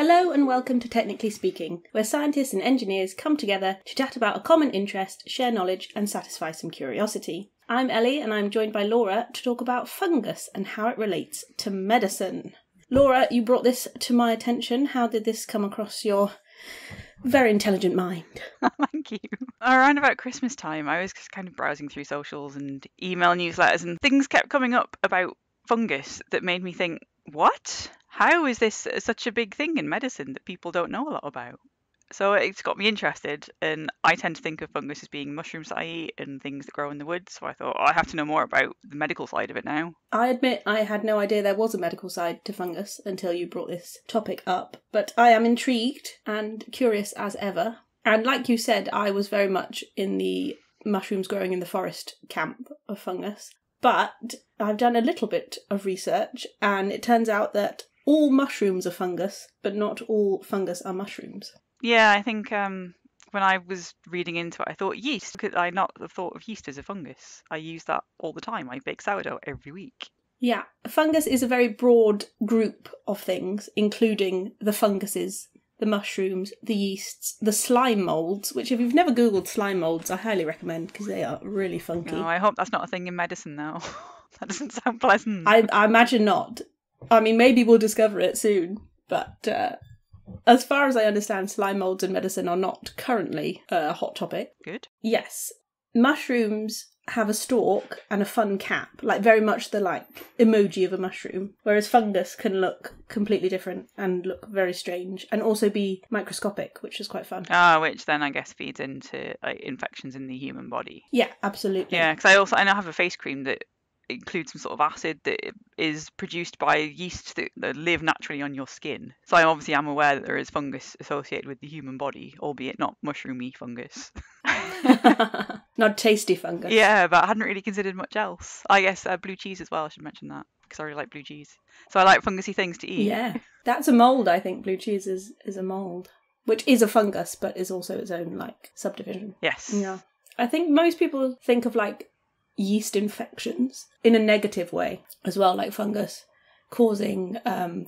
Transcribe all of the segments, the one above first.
Hello and welcome to Technically Speaking, where scientists and engineers come together to chat about a common interest, share knowledge and satisfy some curiosity. I'm Ellie and I'm joined by Laura to talk about fungus and how it relates to medicine. Laura, you brought this to my attention. How did this come across your very intelligent mind? Thank you. Around about Christmas time, I was just kind of browsing through socials and email newsletters, and things kept coming up about fungus that made me think, what? How is this such a big thing in medicine that people don't know a lot about? So it's got me interested, and I tend to think of fungus as being mushrooms that I eat and things that grow in the woods, so I thought, I have to know more about the medical side of it now. I admit I had no idea there was a medical side to fungus until you brought this topic up, but I am intrigued and curious as ever. And like you said, I was very much in the mushrooms growing in the forest camp of fungus. But I've done a little bit of research, and it turns out that all mushrooms are fungus, but not all fungus are mushrooms. Yeah, I think when I was reading into it, I thought yeast. Could I not have thought of yeast as a fungus? I use that all the time. I bake sourdough every week. Yeah, fungus is a very broad group of things, including the funguses, the mushrooms, the yeasts, the slime moulds, which if you've never Googled slime moulds, I highly recommend because they are really funky. No, I hope that's not a thing in medicine now. That doesn't sound pleasant. I imagine not. I mean, maybe we'll discover it soon, but as far as I understand, slime moulds in medicine are not currently a hot topic. Good. Yes. Mushrooms have a stalk and a fun cap, like very much the emoji of a mushroom, whereas fungus can look completely different and look very strange and also be microscopic, which is quite fun. Which then I guess feeds into infections in the human body. Yeah, absolutely. Yeah, because I now have a face cream that includes some sort of acid that is produced by yeast that live naturally on your skin. So I obviously am aware that there is fungus associated with the human body, albeit not mushroomy fungus. Not tasty fungus. Yeah, but I hadn't really considered much else. I guess blue cheese as well, I should mention that, because I really like blue cheese. So I like fungusy things to eat. Yeah, that's a mould, I think. Blue cheese is a mould, which is a fungus, but is also its own, subdivision. Yes. Yeah. I think most people think of, yeast infections in a negative way as well, like fungus causing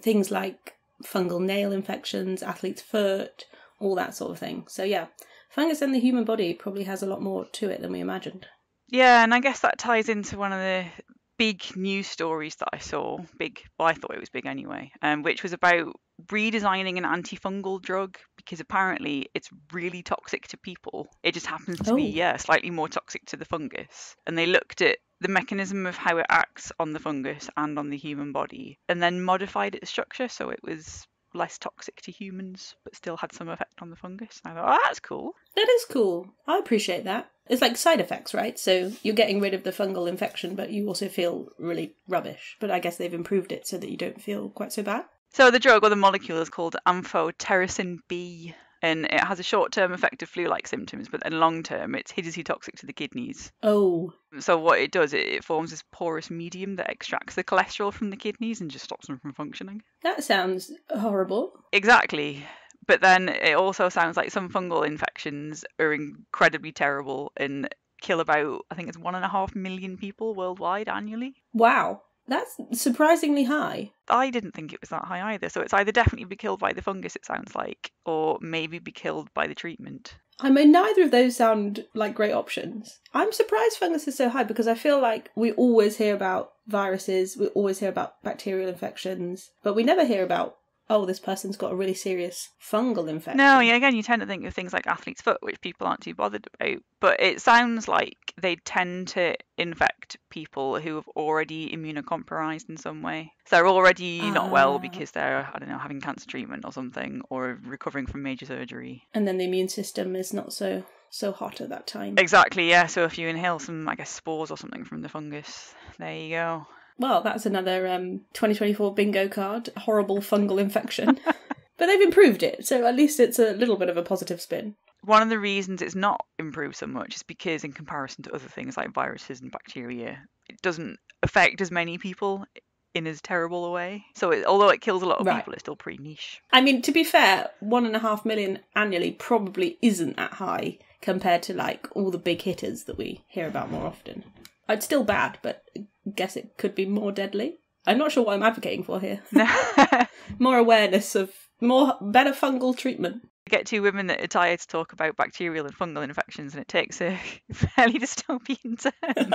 things like fungal nail infections, athlete's foot, all that sort of thing. So yeah, fungus in the human body probably has a lot more to it than we imagined. Yeah, and I guess that ties into one of the big news stories that I saw. I thought it was big anyway, which was about redesigning an antifungal drug, because apparently it's really toxic to people. It just happens to be slightly more toxic to the fungus. And they looked at the mechanism of how it acts on the fungus and on the human body, and then modified its structure so it was less toxic to humans but still had some effect on the fungus. I thought, that's cool. That is cool. I appreciate that. It's like side effects, right? So you're getting rid of the fungal infection, but you also feel really rubbish. But I guess they've improved it so that you don't feel quite so bad. So the drug or the molecule is called amphotericin B, and it has a short-term effect of flu-like symptoms, but then long-term it's hideously toxic to the kidneys. Oh. So what it does, it forms this porous medium that extracts the cholesterol from the kidneys and just stops them from functioning. That sounds horrible. Exactly. But then it also sounds like some fungal infections are incredibly terrible and kill about, I think it's 1.5 million people worldwide annually. Wow. That's surprisingly high. I didn't think it was that high either. So it's either definitely be killed by the fungus, it sounds like, or maybe be killed by the treatment. I mean, neither of those sound like great options. I'm surprised fungus is so high because I feel like we always hear about viruses, we always hear about bacterial infections, but we never hear about, this person's got a really serious fungal infection. No, again, you tend to think of things like athlete's foot, which people aren't too bothered about. But it sounds like they tend to infect people who have already immunocompromised in some way. So they're already not well because they're, having cancer treatment or something, or recovering from major surgery. And then the immune system is not so hot at that time. Exactly, yeah. So if you inhale some, spores or something from the fungus, there you go. Well, that's another 2024 bingo card, a horrible fungal infection. But they've improved it, so at least it's a little bit of a positive spin. One of the reasons it's not improved so much is because in comparison to other things like viruses and bacteria, it doesn't affect as many people in as terrible a way. So although it kills a lot of people, it's still pretty niche. I mean, to be fair, 1.5 million annually probably isn't that high compared to all the big hitters that we hear about more often. It's still bad, but I guess it could be more deadly. I'm not sure what I'm advocating for here. More awareness of Better fungal treatment. I get two women that are tired to talk about bacterial and fungal infections, and it takes a fairly dystopian turn.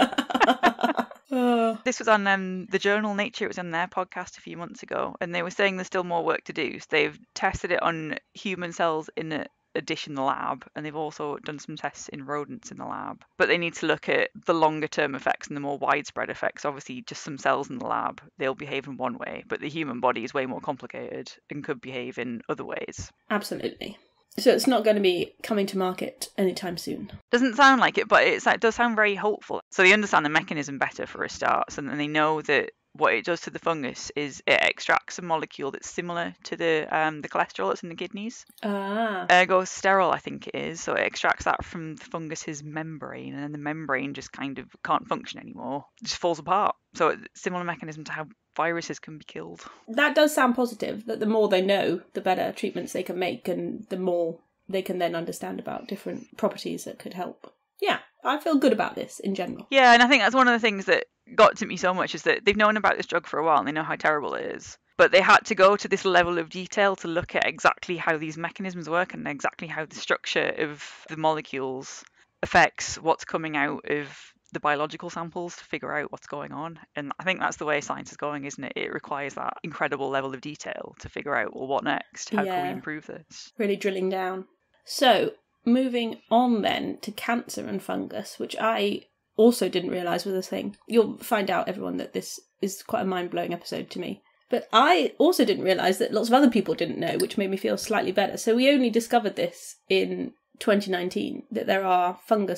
This was on the journal Nature. It was on their podcast a few months ago, and they were saying there's still more work to do. So they've tested it on human cells in a dish in the lab, and they've also done some tests in rodents in the lab. But they need to look at the longer term effects and the more widespread effects. Obviously, just some cells in the lab, they'll behave in one way, but the human body is way more complicated and could behave in other ways. Absolutely. So it's not going to be coming to market anytime soon. Doesn't sound like it, but it does sound very hopeful. So they understand the mechanism better for a start, and then they know that what it does to the fungus is it extracts a molecule that's similar to the cholesterol that's in the kidneys. Ergosterol, I think it is. So it extracts that from the fungus's membrane, and then the membrane just kind of can't function anymore. It just falls apart. So it's a similar mechanism to how viruses can be killed. That does sound positive, that the more they know, the better treatments they can make, and the more they can then understand about different properties that could help. Yeah, I feel good about this in general. Yeah, and I think that's one of the things that got to me so much, is that they've known about this drug for a while and they know how terrible it is. But they had to go to this level of detail to look at exactly how these mechanisms work and exactly how the structure of the molecules affects what's coming out of the biological samples to figure out what's going on. And I think that's the way science is going, isn't it? It requires that incredible level of detail to figure out, well, what next? How can we improve this? Really drilling down. So, moving on then to cancer and fungus, which I also didn't realise was a thing. You'll find out, everyone, that this is quite a mind-blowing episode to me. But I also didn't realise that lots of other people didn't know, which made me feel slightly better. So we only discovered this in 2019, that there are fungi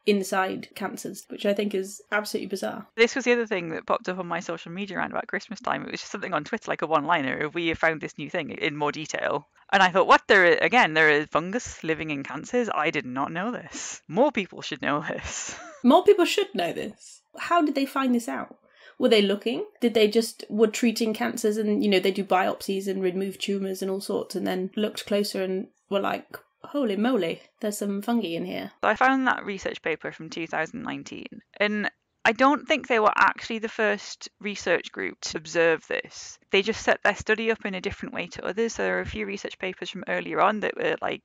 inside cancers, which I think is absolutely bizarre. This was the other thing that popped up on my social media around about Christmas time. It was just something on Twitter, like a one-liner, of we have found this new thing in more detail. And I thought, what? There is fungus living in cancers? I did not know this. More people should know this. More people should know this. How did they find this out? Were they looking? Were treating cancers and, they do biopsies and remove tumours and all sorts, and then looked closer and were like, holy moly, there's some fungi in here. So I found that research paper from 2019, and I don't think they were actually the first research group to observe this. They just set their study up in a different way to others. So there are a few research papers from earlier on that were like,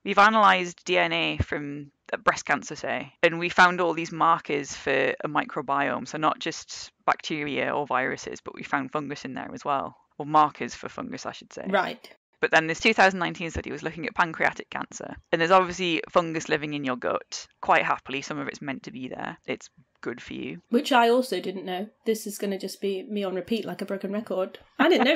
we've analysed DNA from breast cancer, say, and we found all these markers for a microbiome. So not just bacteria or viruses, but we found fungus in there as well. Or markers for fungus, I should say. Right. But then this 2019 study was looking at pancreatic cancer. And there's obviously fungus living in your gut. Quite happily, some of it's meant to be there. It's good for you. Which I also didn't know. This is going to just be me on repeat like a broken record. I didn't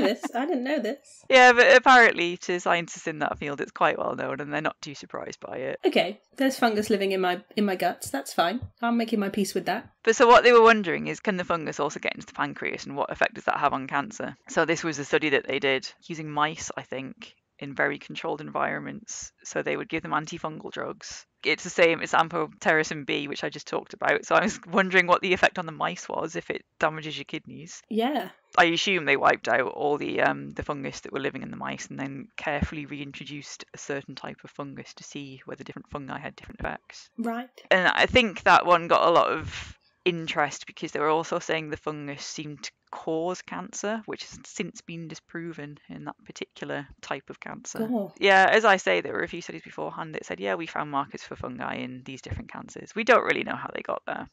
know this. Yeah, but apparently to scientists in that field, it's quite well known and they're not too surprised by it. Okay, there's fungus living in my guts. That's fine. I'm making my peace with that. But so what they were wondering is, can the fungus also get into the pancreas, and what effect does that have on cancer? So this was a study that they did using mice, I think, in very controlled environments. So they would give them antifungal drugs. It's the same as amphotericin B, which I just talked about. So I was wondering what the effect on the mice was if it damages your kidneys. Yeah. I assume they wiped out all the fungus that were living in the mice and then carefully reintroduced a certain type of fungus to see whether different fungi had different effects. Right. And I think that one got a lot of interest because they were also saying the fungus seemed to cause cancer, which has since been disproven in that particular type of cancer. Oh. Yeah, as I say, there were a few studies beforehand that said, yeah, we found markers for fungi in these different cancers. We don't really know how they got there.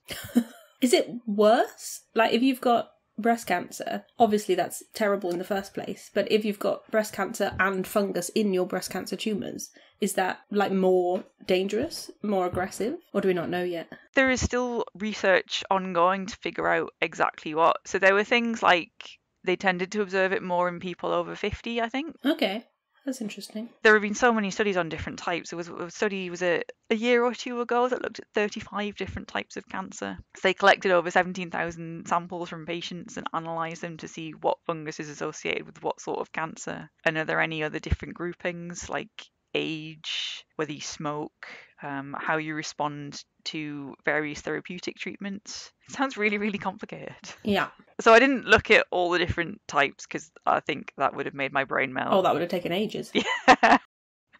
Is it worse? Like, if you've got breast cancer, obviously that's terrible in the first place, but if you've got breast cancer and fungus in your breast cancer tumours, is that like more dangerous, more aggressive, or do we not know yet? There is still research ongoing to figure out exactly what. So there were things like they tended to observe it more in people over 50, I think. Okay. That's interesting. There have been so many studies on different types. There was a study a year or two ago that looked at 35 different types of cancer. So they collected over 17,000 samples from patients and analysed them to see what fungus is associated with what sort of cancer. And are there any other different groupings like age, whether you smoke, how you respond to various therapeutic treatments? It sounds really, really complicated. Yeah. So I didn't look at all the different types because I think that would have made my brain melt. Oh, that would have taken ages. Yeah.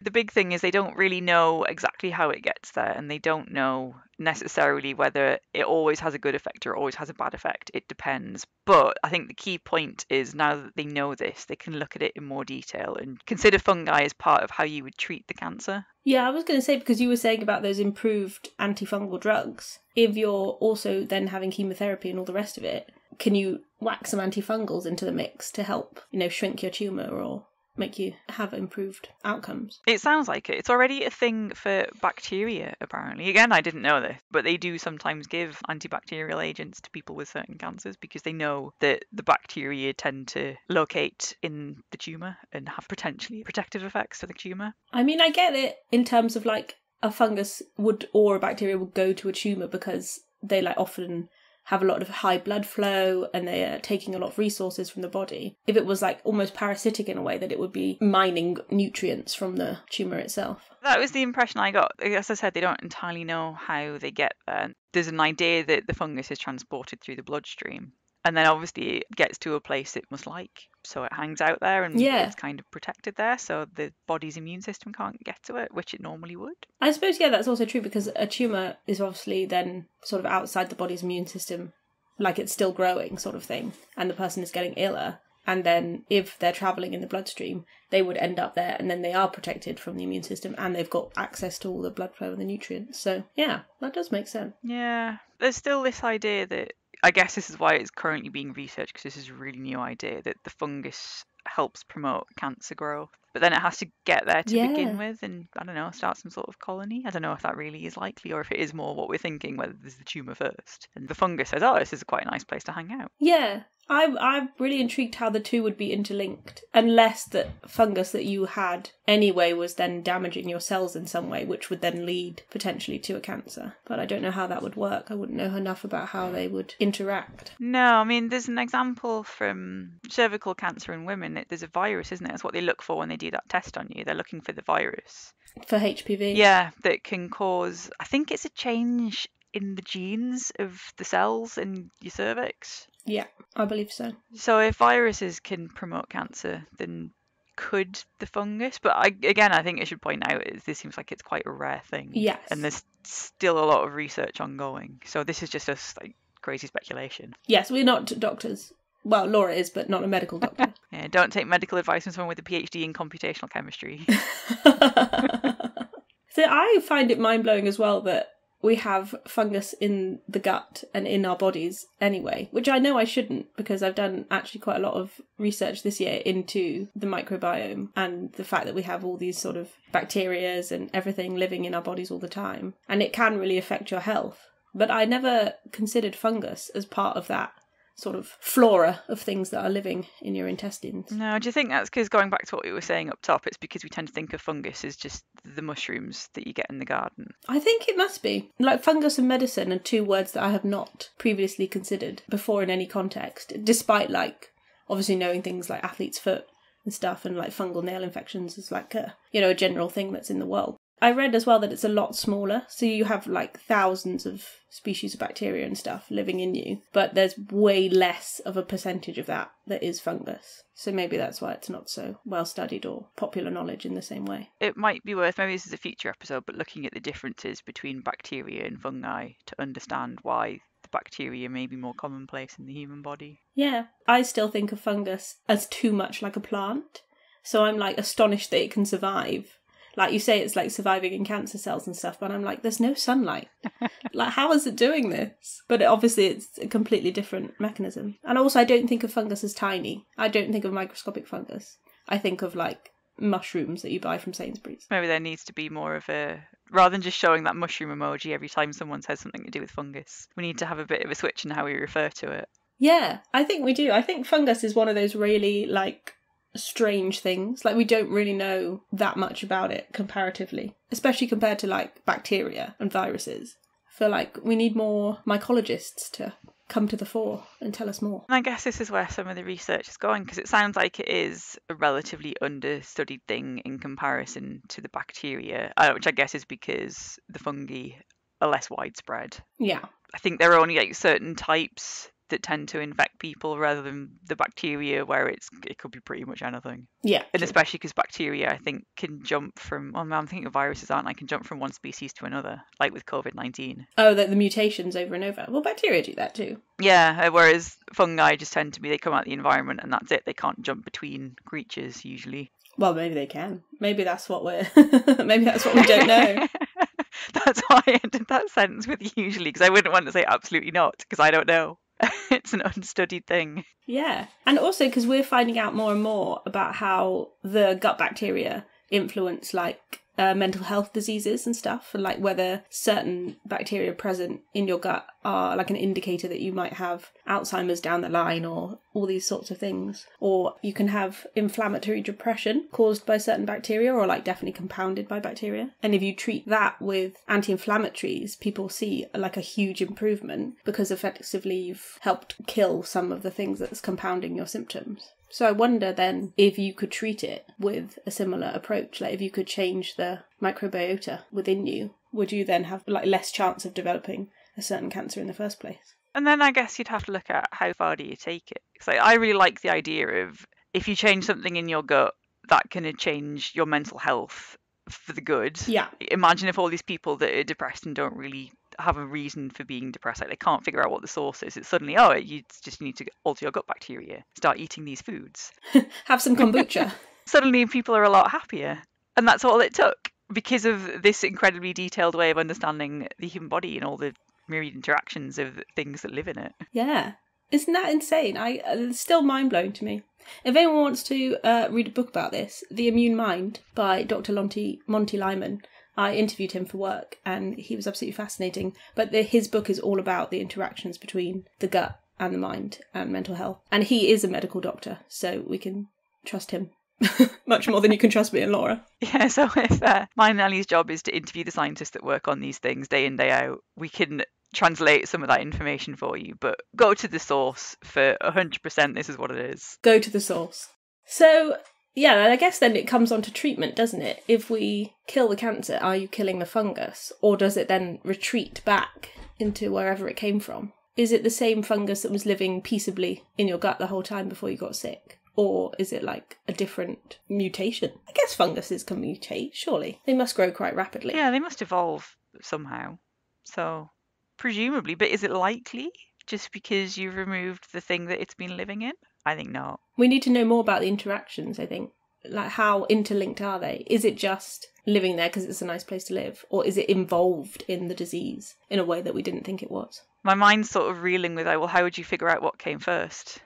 The big thing is they don't really know exactly how it gets there, and they don't know necessarily whether it always has a good effect or always has a bad effect. It depends. But I think the key point is now that they know this, they can look at it in more detail and consider fungi as part of how you would treat the cancer. Yeah, I was going to say, because you were saying about those improved antifungal drugs, if you're also then having chemotherapy and all the rest of it, can you whack some antifungals into the mix to help, shrink your tumour or make you have improved outcomes? It sounds like it. It's already a thing for bacteria, apparently. Again, I didn't know this, but they do sometimes give antibacterial agents to people with certain cancers because they know that the bacteria tend to locate in the tumour and have potentially protective effects for the tumour. I mean, I get it in terms of like a fungus would or a bacteria would go to a tumour because they often have a lot of high blood flow and they are taking a lot of resources from the body. If it was almost parasitic in a way, that it would be mining nutrients from the tumour itself. That was the impression I got. As I said, they don't entirely know how they get there. There's an idea that the fungus is transported through the bloodstream. And then obviously it gets to a place it must like. So it hangs out there and it's kind of protected there. So the body's immune system can't get to it, which it normally would. I suppose, that's also true because a tumour is obviously then sort of outside the body's immune system, like it's still growing sort of thing. And the person is getting iller. And then if they're travelling in the bloodstream, they would end up there and then they are protected from the immune system and they've got access to all the blood flow and the nutrients. So, yeah, that does make sense. Yeah. There's still this idea that, I guess this is why it's currently being researched, because this is a really new idea, that the fungus helps promote cancer growth. But then it has to get there to begin with and, I don't know, start some sort of colony. I don't know if that really is likely or if it is more what we're thinking, whether there's the tumour first. And the fungus says, oh, this is quite a nice place to hang out. Yeah. I'm really intrigued how the two would be interlinked, unless the fungus that you had anyway was then damaging your cells in some way, which would then lead potentially to a cancer. But I don't know how that would work. I wouldn't know enough about how they would interact. No, I mean, there's an example from cervical cancer in women. There's a virus, isn't it? That's what they look for when they do that test on you. They're looking for the virus. For HPV? Yeah, that can cause, I think it's a change in the genes of the cells in your cervix. Yeah, I believe so. So if viruses can promote cancer, then could the fungus? But I think I should point out is this seems like it's quite a rare thing. Yes. And there's still a lot of research ongoing. So this is just crazy speculation. Yes, we're not doctors. Well, Laura is, but not a medical doctor. Yeah, don't take medical advice from someone with a PhD in computational chemistry. So I find it mind-blowing as well that we have fungus in the gut and in our bodies anyway, which I know I shouldn't because I've done actually quite a lot of research this year into the microbiome and the fact that we have all these sort of bacterias and everything living in our bodies all the time. And it can really affect your health. But I never considered fungus as part of that sort of flora of things that are living in your intestines. No, do you think that's because, going back to what we were saying up top, it's because we tend to think of fungus as just the mushrooms that you get in the garden? I think it must be. Fungus and medicine are two words that I have not previously considered before in any context, despite obviously knowing things like athlete's foot and stuff and fungal nail infections is a general thing that's in the world. I read as well that it's a lot smaller, so you have thousands of species of bacteria and stuff living in you, but there's way less of a percentage of that is fungus. So maybe that's why it's not so well studied or popular knowledge in the same way. It might be worth, maybe this is a future episode, but looking at the differences between bacteria and fungi to understand why the bacteria may be more commonplace in the human body. Yeah, I still think of fungus as too much like a plant, so I'm astonished that it can survive. Like you say, it's surviving in cancer cells and stuff, but I'm there's no sunlight. How is it doing this? But obviously it's a completely different mechanism. And also I don't think of fungus as tiny. I don't think of microscopic fungus. I think of mushrooms that you buy from Sainsbury's. Maybe there needs to be more of a, rather than just showing that mushroom emoji every time someone says something to do with fungus, we need to have a bit of a switch in how we refer to it. Yeah, I think we do. I think fungus is one of those really strange things. We don't really know that much about it comparatively, especially compared to bacteria and viruses. I feel we need more mycologists to come to the fore and tell us more. And I guess this is where some of the research is going, because it sounds like it is a relatively understudied thing in comparison to the bacteria, which I guess is because the fungi are less widespread. Yeah. I think there are only certain types that tend to infect people rather than the bacteria, where it could be pretty much anything. Yeah. And true. especially because bacteria, I think, can jump from, I'm thinking of viruses, aren't I? Can jump from one species to another, like with COVID-19. Oh, the mutations over and over. Well, bacteria do that too. Yeah, whereas fungi just tend to be, they come out of the environment and that's it. They can't jump between creatures usually. Well, maybe they can. Maybe that's what maybe that's what we don't know. That's why I ended that sentence with usually, because I wouldn't want to say absolutely not, because I don't know. It's an unstudied thing. Yeah. And also because we're finding out more and more about how the gut bacteria influence like mental health diseases and stuff, and like whether certain bacteria present in your gut are like an indicator that you might have Alzheimer's down the line, or all these sorts of things. Or you can have inflammatory depression caused by certain bacteria, or like definitely compounded by bacteria. And if you treat that with anti-inflammatories, people see like a huge improvement because effectively you've helped kill some of the things that's compounding your symptoms. So I wonder then if you could treat it with a similar approach, like if you could change the microbiota within you, would you then have like less chance of developing a certain cancer in the first place? And then I guess you'd have to look at how far do you take it. So I really like the idea of if you change something in your gut, that can change your mental health for the good. Yeah. Imagine if all these people that are depressed and don't really have a reason for being depressed, like they can't figure out what the source is. It's suddenly, you just need to alter your gut bacteria, start eating these foods. Have some kombucha. Suddenly people are a lot happier. And that's all it took, because of this incredibly detailed way of understanding the human body and all the myriad interactions of things that live in it. Yeah. Isn't that insane? It's still mind-blowing to me. If anyone wants to read a book about this, The Immune Mind by Dr. Monty Lyman, I interviewed him for work and he was absolutely fascinating. But his book is all about the interactions between the gut and the mind and mental health. And he is a medical doctor, so we can trust him much more than you can trust me and Laura. Yeah, so if mine and Ellie's job is to interview the scientists that work on these things day in, day out, we can translate some of that information for you, but go to the source for 100%. This is what it is. Go to the source. So, yeah, I guess then it comes on to treatment, doesn't it? If we kill the cancer, are you killing the fungus? Or does it then retreat back into wherever it came from? Is it the same fungus that was living peaceably in your gut the whole time before you got sick? Or is it like a different mutation? I guess funguses can mutate, surely. They must grow quite rapidly. Yeah, they must evolve somehow. So, presumably, but is it likely just because you've removed the thing that it's been living in? I think not. We need to know more about the interactions, I think. Like, how interlinked are they? Is it just living there because it's a nice place to live? Or is it involved in the disease in a way that we didn't think it was? My mind's sort of reeling with, well, how would you figure out what came first?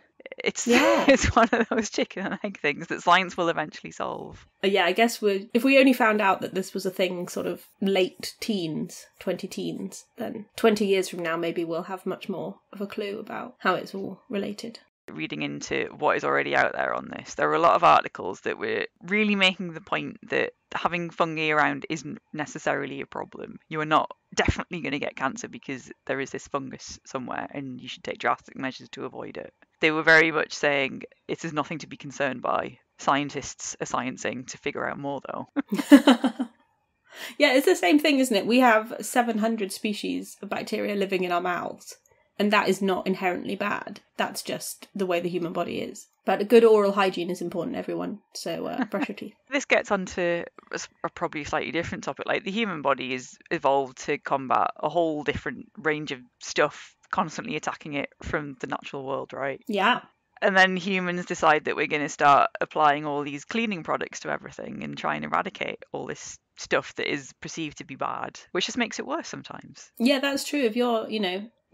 It's one of those chicken and egg things that science will eventually solve. Yeah, I guess if we only found out that this was a thing sort of late teens, 20 teens, then 20 years from now maybe we'll have much more of a clue about how it's all related. Reading into what is already out there on this, there are a lot of articles that were really making the point that having fungi around isn't necessarily a problem. You are not definitely going to get cancer because there is this fungus somewhere and you should take drastic measures to avoid it. They were very much saying it is nothing to be concerned by. Scientists are sciencing to figure out more, though. Yeah, it's the same thing, isn't it? We have 700 species of bacteria living in our mouths. And that is not inherently bad. That's just the way the human body is. But a good oral hygiene is important, everyone. So brush your teeth. This gets onto a probably slightly different topic. Like, the human body is evolved to combat a whole different range of stuff constantly attacking it from the natural world, right? Yeah. And then humans decide that we're going to start applying all these cleaning products to everything and try and eradicate all this stuff that is perceived to be bad, which just makes it worse sometimes. Yeah, that's true. If you're,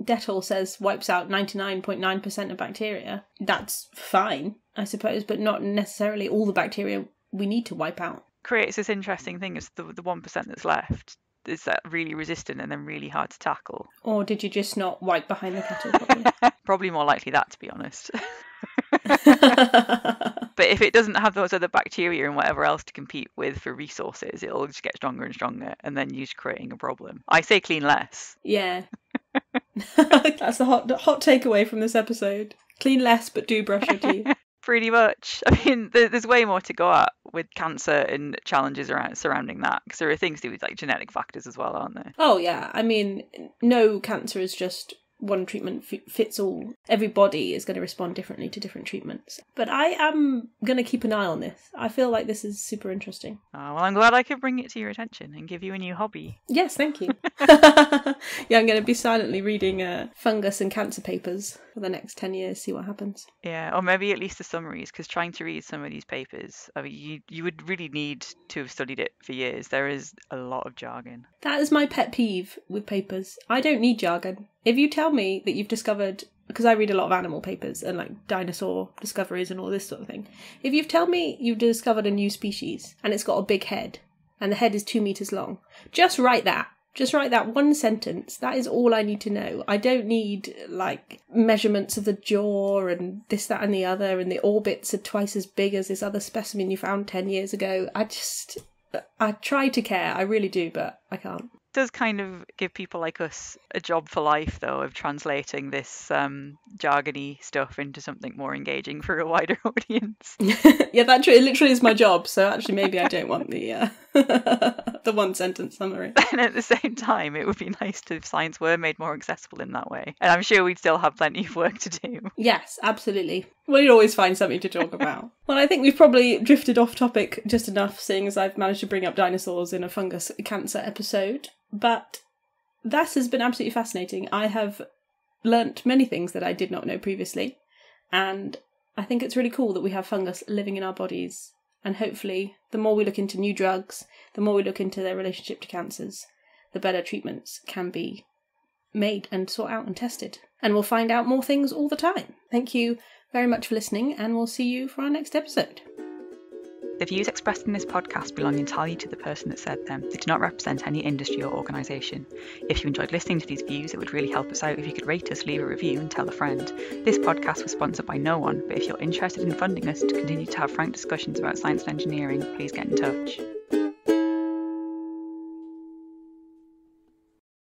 Dettol says wipes out 99.9% of bacteria, that's fine, I suppose, but not necessarily all the bacteria we need to wipe out. Creates this interesting thing is the 1% that's left. Is that really resistant and then really hard to tackle? Or did you just not wipe behind the kettle properly? Probably more likely that, to be honest. But if it doesn't have those other bacteria and whatever else to compete with for resources, it'll just get stronger and stronger, and then you're creating a problem. I say clean less. Yeah. That's the hot takeaway from this episode. Clean less, but do brush your teeth. Pretty much. I mean, there's way more to go at with cancer and challenges surrounding that, because there are things to do with like genetic factors as well, aren't there? Oh yeah, I mean, no cancer is just one treatment fits all. Every body is going to respond differently to different treatments. But I am going to keep an eye on this. I feel like this is super interesting. Oh, well, I'm glad I could bring it to your attention and give you a new hobby. Yes, thank you. Yeah, I'm going to be silently reading fungus and cancer papers for the next 10 years, see what happens. Yeah, or maybe at least the summaries, because trying to read some of these papers, I mean, you would really need to have studied it for years. There is a lot of jargon. That is my pet peeve with papers. I don't need jargon. If you tell me that you've discovered, because I read a lot of animal papers and like dinosaur discoveries and all this sort of thing. If you've told me you've discovered a new species and it's got a big head and the head is 2 meters long, just write that. Just write that one sentence. That is all I need to know. I don't need, like, measurements of the jaw and this, that and the other, and the orbits are twice as big as this other specimen you found 10 years ago. I try to care. I really do, but I can't. It does kind of give people like us a job for life, though, of translating this jargony stuff into something more engaging for a wider audience. Yeah, that literally is my job. So actually, maybe I don't want the the one sentence summary. And at the same time, it would be nice if science were made more accessible in that way. And I'm sure we'd still have plenty of work to do. Yes, absolutely. We'd always find something to talk about. Well, I think we've probably drifted off topic just enough, seeing as I've managed to bring up dinosaurs in a fungus cancer episode. But that has been absolutely fascinating. I have learnt many things that I did not know previously. And I think it's really cool that we have fungus living in our bodies. And hopefully, the more we look into new drugs, the more we look into their relationship to cancers, the better treatments can be made and sought out and tested. And we'll find out more things all the time. Thank you very much for listening, and we'll see you for our next episode. The views expressed in this podcast belong entirely to the person that said them. They do not represent any industry or organisation. If you enjoyed listening to these views, it would really help us out if you could rate us, leave a review and tell a friend. This podcast was sponsored by no one, but if you're interested in funding us to continue to have frank discussions about science and engineering, please get in touch.